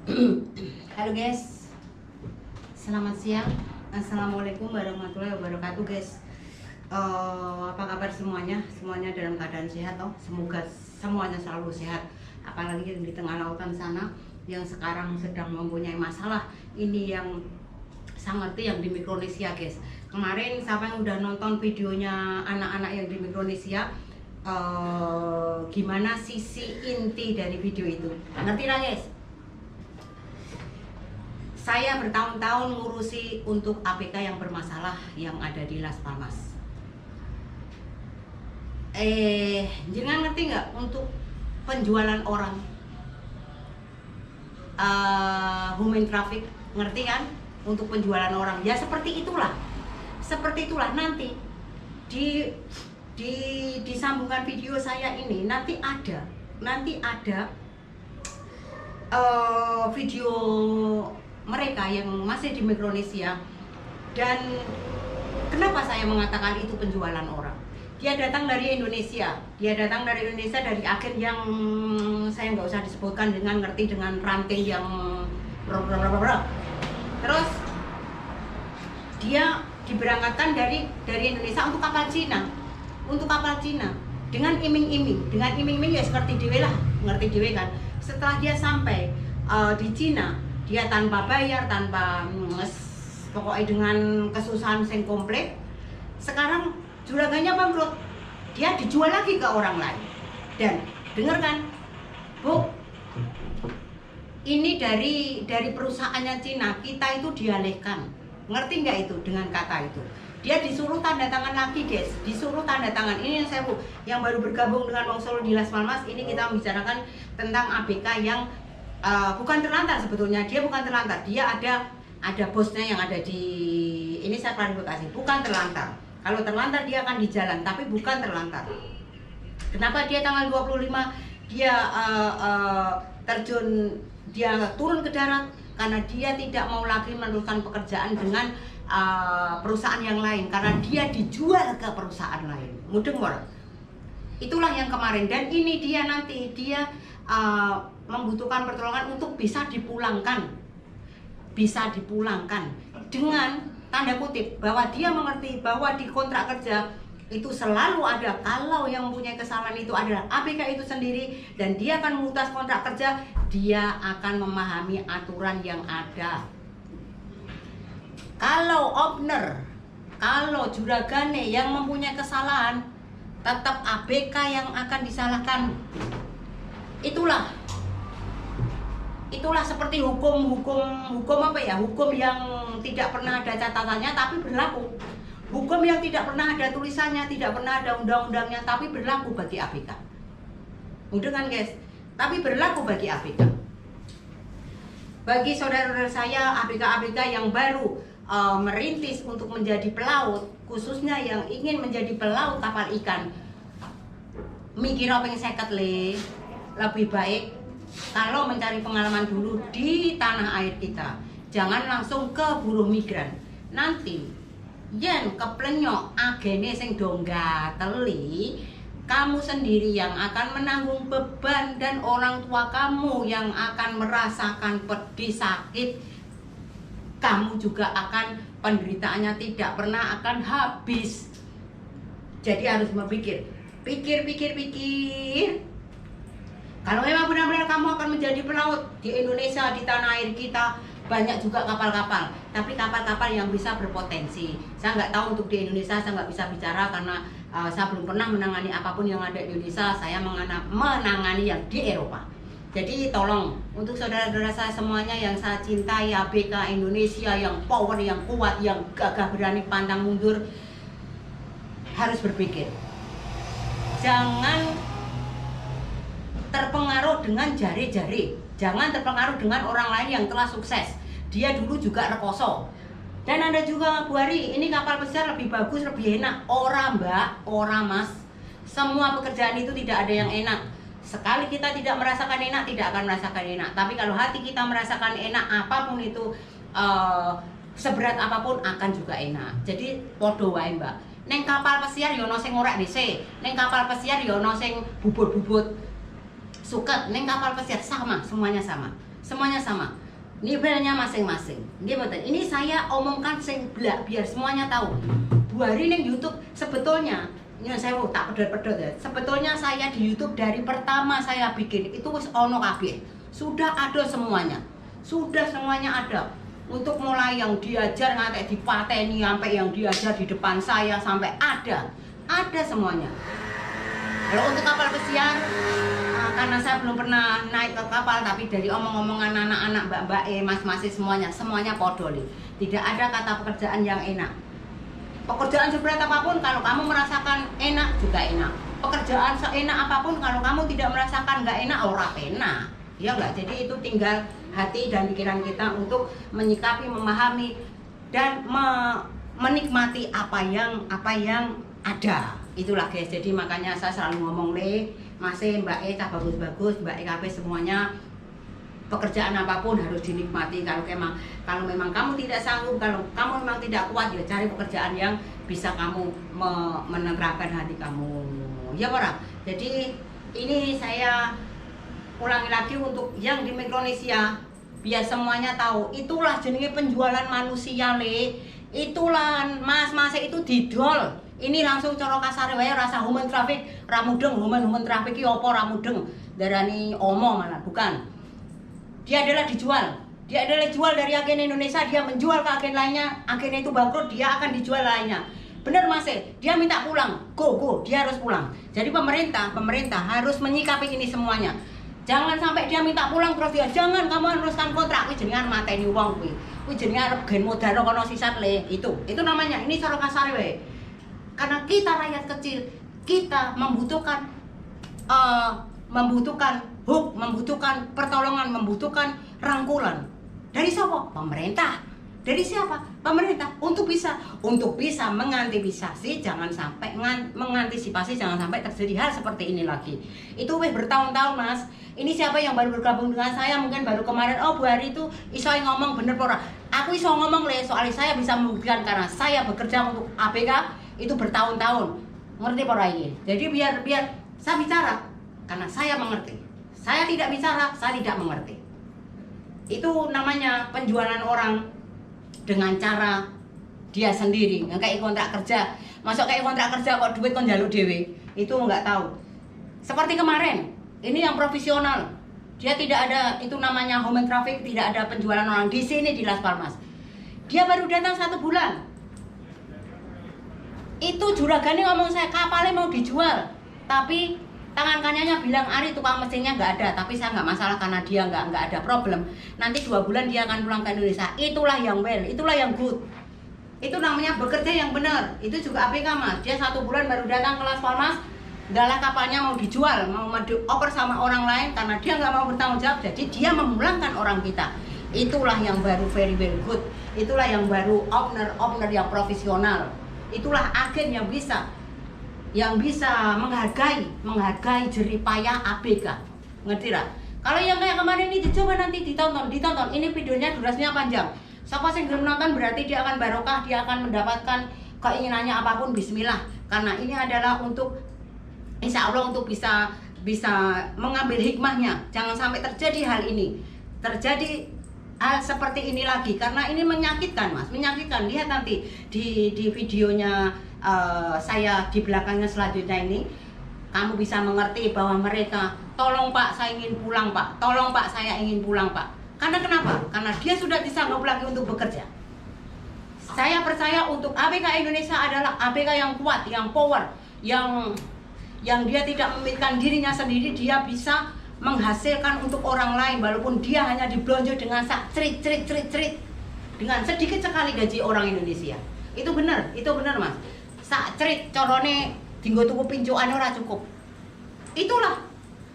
Halo guys, selamat siang. Assalamualaikum warahmatullahi wabarakatuh guys. Apa kabar semuanya? Semuanya dalam keadaan sehat toh? Semoga semuanya selalu sehat. Apalagi di tengah lautan sana yang sekarang sedang mempunyai masalah. Ini yang saya ngerti yang di Mikronesia guys. Kemarin siapa yang udah nonton videonya anak-anak yang di Mikronesia? Gimana sisi inti dari video itu? Ngerti lah guys? Saya bertahun-tahun ngurusi untuk APK yang bermasalah yang ada di Las Palmas. Jangan ngerti nggak untuk penjualan orang, human traffic, ngerti kan? Untuk penjualan orang, ya seperti itulah nanti di sambungan video saya ini nanti ada video mereka yang masih di Mikronesia. Dan kenapa saya mengatakan itu penjualan orang? Dia datang dari Indonesia dari agen yang saya nggak usah disebutkan, dengan ngerti dengan ranting yang terus dia diberangkatkan dari Indonesia untuk kapal Cina dengan iming-iming ya seperti dewe lah, ngerti dewe kan. Setelah dia sampai di Cina, dia tanpa bayar, pokoknya dengan kesusahan yang komplit. Sekarang juragannya bangkrut, dia dijual lagi ke orang lain. Dan dengar kan Bu, ini dari perusahaannya Cina, kita itu dialihkan, ngerti nggak itu dengan kata itu? Dia disuruh tanda tangan lagi guys, disuruh tanda tangan. Ini yang saya yang baru bergabung dengan Wong Solo di Las Palmas. Ini kita membicarakan tentang ABK yang bukan terlantar. Sebetulnya dia bukan terlantar, dia ada bosnya yang ada di ini. Saya klarifikasi, bukan terlantar. Kalau terlantar dia akan di jalan, tapi bukan terlantar. Kenapa dia tanggal 25 dia dia turun ke darat? Karena dia tidak mau lagi meneruskan pekerjaan dengan perusahaan yang lain, karena dia dijual ke perusahaan lain. Mudeng orang. Itulah yang kemarin. Dan ini dia nanti membutuhkan pertolongan untuk bisa dipulangkan dengan tanda kutip bahwa dia mengerti bahwa di kontrak kerja itu selalu ada, kalau yang mempunyai kesalahan itu adalah ABK itu sendiri, dan dia akan memutus kontrak kerja, dia akan memahami aturan yang ada. Kalau owner, kalau juragane yang mempunyai kesalahan, tetap ABK yang akan disalahkan. Itulah seperti hukum apa ya? Hukum yang tidak pernah ada catatannya tapi berlaku. Hukum yang tidak pernah ada tulisannya, tidak pernah ada undang-undangnya, tapi berlaku bagi ABK. Udah kan guys? Tapi berlaku bagi ABK. Bagi saudara-saudara saya ABK-ABK yang baru merintis untuk menjadi pelaut, khususnya yang ingin menjadi pelaut kapal ikan, mikir apa yang seket lebih baik kalau mencari pengalaman dulu di tanah air kita. Jangan langsung ke buruh migran. Nanti yen keplenyok agene sing do gateli, kamu sendiri yang akan menanggung beban, dan orang tua kamu yang akan merasakan pedih sakit. Kamu juga akan, penderitaannya tidak pernah akan habis. Jadi harus berpikir, pikir. Kalau memang benar-benar kamu akan menjadi pelaut di Indonesia, di tanah air kita, banyak juga kapal-kapal, tapi kapal-kapal yang bisa berpotensi. Saya nggak tahu untuk di Indonesia, saya nggak bisa bicara karena saya belum pernah menangani apapun yang ada di Indonesia. Saya menangani yang di Eropa. Jadi tolong untuk saudara-saudara saya semuanya yang saya cintai, ABK Indonesia yang power, yang kuat, yang gagah berani pantang mundur, harus berpikir. Jangan terpengaruh dengan jari-jari, jangan terpengaruh dengan orang lain yang telah sukses. Dia dulu juga rekoso. Dan ada juga Bu Hari, ini kapal besar lebih bagus, lebih enak. Ora mbak, ora mas. Semua pekerjaan itu tidak ada yang enak. Sekali kita tidak merasakan enak, tidak akan merasakan enak. Tapi kalau hati kita merasakan enak, apapun itu seberat apapun akan juga enak. Jadi podo wae mbak. Neng kapal pesiar yo ono sing ngorek dhisik. Neng kapal pesiar yo ono sing bubut-bubut suket. Neng kapal pesiar sama, semuanya sama. semuanya sama. Nivelnya masing-masing. Ini saya omongkan sing blak biar semuanya tahu. Bu Hari ning YouTube sebetulnya, ini saya tak pedot-pedot ya. Sebetulnya saya di YouTube dari pertama saya bikin itu wis ono kabeh. Sudah ada semuanya. Sudah semuanya ada. Untuk mulai yang diajar ngantek dipateni sampai yang diajar di depan saya sampai ada. Ada semuanya. Kalau untuk kapal pesiar, karena saya belum pernah naik ke kapal, tapi dari omong-omongan anak-anak, mbak-mbak, mas-mas semuanya podoli. Tidak ada kata pekerjaan yang enak. Pekerjaan seberat apapun, kalau kamu merasakan enak juga enak. Pekerjaan seenak apapun, kalau kamu tidak merasakan nggak enak, ora enak. Ya nggak. Jadi itu tinggal hati dan pikiran kita untuk menyikapi, memahami dan menikmati apa yang ada. Itulah guys. Jadi makanya saya selalu ngomong masih Mbak E cah bagus-bagus, Mbak E KB semuanya, pekerjaan apapun harus dinikmati. Kalau memang kamu tidak sanggup, kalau kamu memang tidak kuat, ya cari pekerjaan yang bisa kamu menenangkan hati kamu. Ya orang. Jadi ini saya ulangi lagi untuk yang di Mikronesia biar semuanya tahu. Itulah jenenge penjualan manusia Itulah mas-mas itu didol. Ini langsung cara kasar wae rasa human traffic, ramudeng human traffic iki apa ramudeng? Darani omong malah bukan. Dia adalah dijual. Dia adalah jual dari agen Indonesia, dia menjual ke agen lainnya, agen itu bangkrut, dia akan dijual lainnya. Benar Mas, dia minta pulang. Go, dia harus pulang. Jadi pemerintah harus menyikapi ini semuanya. Jangan sampai dia minta pulang terus dia jangan kamu haruskan kontrak kuwi jenengan mateni wong kuwi. Kuwi jenenge arep gen modal kono sisat Itu namanya. Ini cara kasar wae. Karena kita rakyat kecil, kita membutuhkan hook, membutuhkan pertolongan, membutuhkan rangkulan. Dari siapa? Pemerintah. Dari siapa? Pemerintah. Untuk bisa mengantisipasi jangan sampai terjadi hal seperti ini lagi. Itu bertahun-tahun Mas. Ini siapa yang baru bergabung dengan saya mungkin baru kemarin, Bu Hari itu iso ngomong bener pora. Aku iso ngomong soalnya saya bisa membuktikan karena saya bekerja untuk ABK itu bertahun-tahun. Ngerti pora ini. Jadi biar saya bicara karena saya mengerti. Saya tidak bicara, saya tidak mengerti. Itu namanya penjualan orang dengan cara dia sendiri. Kayak kontrak kerja. Masuk kayak kontrak kerja kok duit kon njaluk dhewe. Itu enggak tahu. Seperti kemarin, ini yang profesional. Dia tidak ada itu namanya human traffic, tidak ada penjualan orang di sini di Las Palmas. Dia baru datang 1 bulan. Itu juragannya ngomong saya kapalnya mau dijual, tapi tangan kanannya bilang Ari tukang mesinnya nggak ada, tapi saya nggak masalah karena dia nggak ada problem. Nanti 2 bulan dia akan pulang ke Indonesia. Itulah yang well, itulah yang good. Itu namanya bekerja yang benar. Itu juga ABK Mas. Dia 1 bulan baru datang ke Las Palmas, adalah kapalnya mau dijual, mau dioper sama orang lain karena dia nggak mau bertanggung jawab. Jadi dia memulangkan orang kita. Itulah yang baru very good. Itulah yang baru owner yang profesional. Itulah agen yang bisa menghargai jerih payah ABK. Ngerti lah? Kalau yang kayak kemarin ini dicoba nanti ditonton. Ini videonya durasinya panjang. Siapa yang belum nonton berarti dia akan barokah, dia akan mendapatkan keinginannya apapun. Bismillah. Karena ini adalah untuk insya Allah untuk bisa mengambil hikmahnya. Jangan sampai terjadi hal ini. Terjadi hal seperti ini lagi karena ini menyakitkan Mas, menyakitkan. Lihat nanti di videonya saya di belakangnya selanjutnya ini kamu bisa mengerti bahwa mereka tolong Pak saya ingin pulang Pak, tolong Pak saya ingin pulang Pak. Karena kenapa? Karena dia sudah disanggup lagi untuk bekerja. Saya percaya untuk ABK Indonesia adalah ABK yang kuat, yang power, yang dia tidak memikirkan dirinya sendiri, dia bisa menghasilkan untuk orang lain walaupun dia hanya diblonjo dengan cerit dengan sedikit sekali gaji orang Indonesia. Itu benar Mas. Sak cerit corone dinggo tuku pincukan ora cukup. Itulah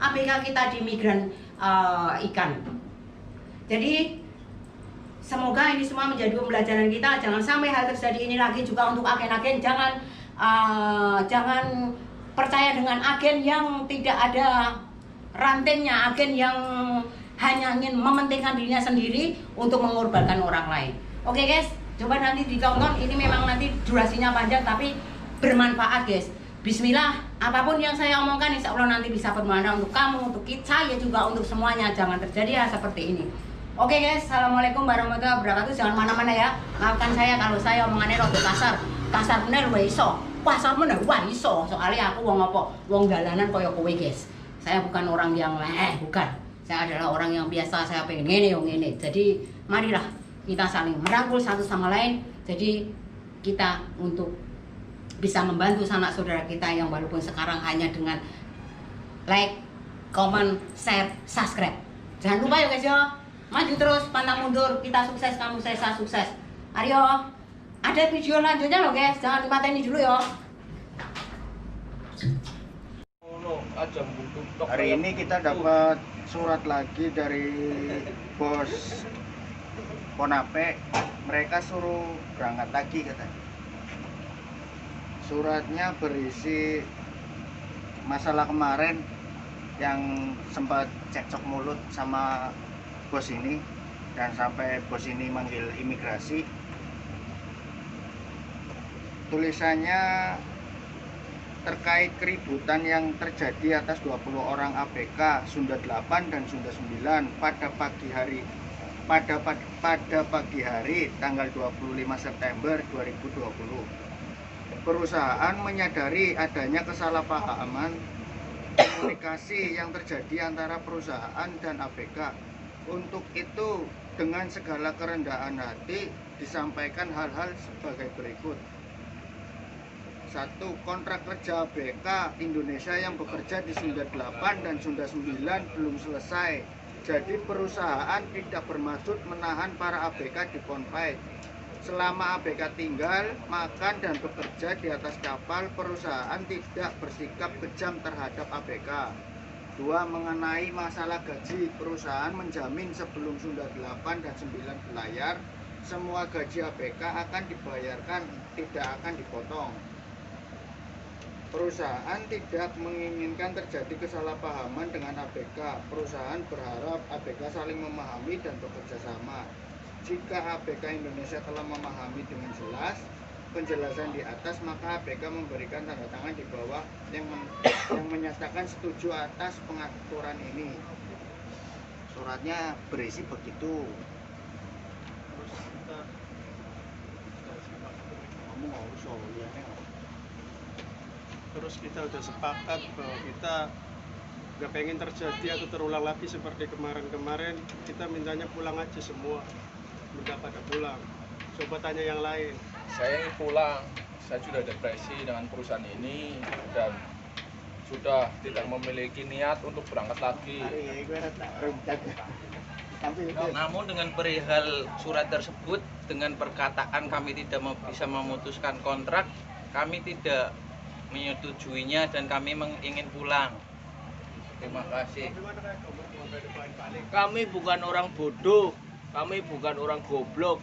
ABK kita di migran ikan. Jadi semoga ini semua menjadi pembelajaran kita. Jangan sampai hal terjadi ini lagi juga untuk agen-agen. Jangan percaya dengan agen yang tidak ada rantainya, agen yang hanya ingin mementingkan dirinya sendiri untuk mengorbankan orang lain. Oke guys, coba nanti ditonton. Ini memang nanti durasinya panjang tapi bermanfaat guys. Bismillah. Apapun yang saya omongkan insya Allah nanti bisa bermanfaat untuk kamu, untuk kita, ya juga untuk semuanya. Jangan terjadi hal seperti ini. Oke guys, assalamualaikum warahmatullahi wabarakatuh. Jangan mana-mana ya. Maafkan saya kalau saya omongannya rada kasar. Kasar bener wae iso. Kasar bener wae iso. Soalnya aku wong apa? Wong dalanan koyo kowe guys. Saya bukan orang yang bukan. Saya adalah orang yang biasa. Saya pengen ngene. Jadi marilah kita saling merangkul satu sama lain. Jadi kita untuk bisa membantu sanak saudara kita yang walaupun sekarang hanya dengan like, comment, share, subscribe. Jangan lupa ya guys ya. Maju terus, pantang mundur. Kita sukses, kamu saya sukses. Ayo. Ada video lanjutnya loh guys. Jangan dimateni dulu ya. Hari ini kita dapat surat lagi dari bos Ponape. Mereka suruh berangkat lagi katanya. Suratnya berisi masalah kemarin yang sempat cekcok mulut sama bos ini, dan sampai bos ini manggil imigrasi. Tulisannya terkait keributan yang terjadi atas 20 orang ABK Sunda 8 dan Sunda 9 pada pagi hari tanggal 25 September 2020. Perusahaan menyadari adanya kesalahpahaman komunikasi yang terjadi antara perusahaan dan ABK. Untuk itu, dengan segala kerendahan hati disampaikan hal-hal sebagai berikut. 1. Kontrak kerja ABK Indonesia yang bekerja di Sunda 8 dan Sunda 9 belum selesai. Jadi perusahaan tidak bermaksud menahan para ABK di Ponpai. Selama ABK tinggal, makan, dan bekerja di atas kapal, perusahaan tidak bersikap kejam terhadap ABK. 2. Mengenai masalah gaji, perusahaan menjamin sebelum Sunda 8 dan 9 berlayar, semua gaji ABK akan dibayarkan, tidak akan dipotong. Perusahaan tidak menginginkan terjadi kesalahpahaman dengan ABK. Perusahaan berharap ABK saling memahami dan bekerja sama. Jika ABK Indonesia telah memahami dengan jelas penjelasan di atas, maka ABK memberikan tanda tangan di bawah yang menyatakan setuju atas pengaturan ini. Suratnya berisi begitu. Terus kita udah sepakat bahwa kita gak pengen terjadi atau terulang lagi seperti kemarin-kemarin. Kita mintanya pulang aja semua, udah pada pulang. Coba tanya yang lain. Saya ingin pulang, saya sudah depresi dengan perusahaan ini dan sudah tidak memiliki niat untuk berangkat lagi. Namun dengan perihal surat tersebut, dengan perkataan kami tidak bisa memutuskan kontrak, kami tidak menyetujuinya dan kami ingin pulang. Terima kasih. Kami bukan orang bodoh, kami bukan orang goblok.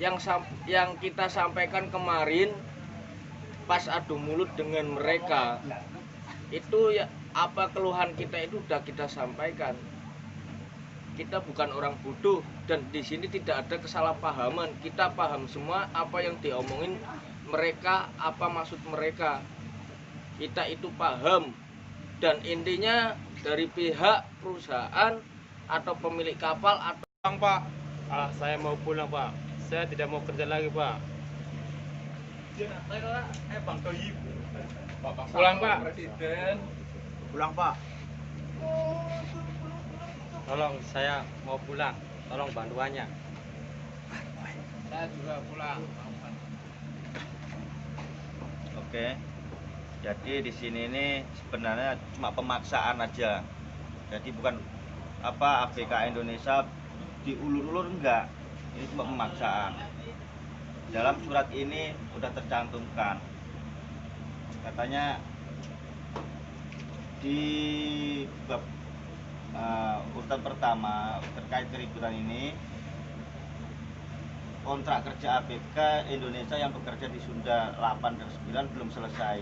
Yang kita sampaikan kemarin pas adu mulut dengan mereka itu ya, apa keluhan kita itu sudah kita sampaikan. Kita bukan orang bodoh dan di sini tidak ada kesalahpahaman. Kita paham semua apa yang diomongin mereka, apa maksud mereka. Kita itu paham, dan intinya dari pihak perusahaan atau pemilik kapal atau Pak, saya mau pulang Pak. Saya tidak mau kerja lagi Pak. Pulang Pak. Presiden. Pulang Pak. Tolong, saya mau pulang. Tolong bantuannya. Saya juga pulang. Oke. Jadi di sini ini sebenarnya cuma pemaksaan aja. Jadi bukan apa ABK Indonesia diulur-ulur, enggak. Ini cuma pemaksaan. Dalam surat ini sudah tercantumkan. Katanya di bab urutan pertama terkait keributan ini, kontrak kerja ABK Indonesia yang bekerja di Sunda 8 dan 9 belum selesai.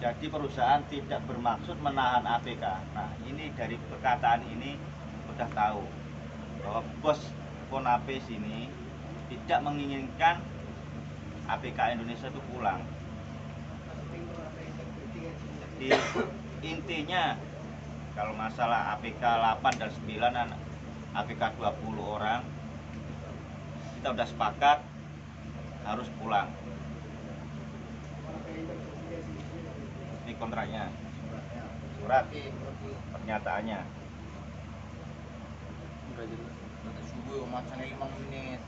Jadi perusahaan tidak bermaksud menahan ABK. Nah, ini dari perkataan ini sudah tahu bahwa bos Ponape sini tidak menginginkan ABK Indonesia itu pulang. Jadi intinya kalau masalah APK 8 dan 9 dan APK 20 orang, kita udah sepakat harus pulang. Ini kontraknya, surat pernyataannya. Subuh macamnya 5 menit.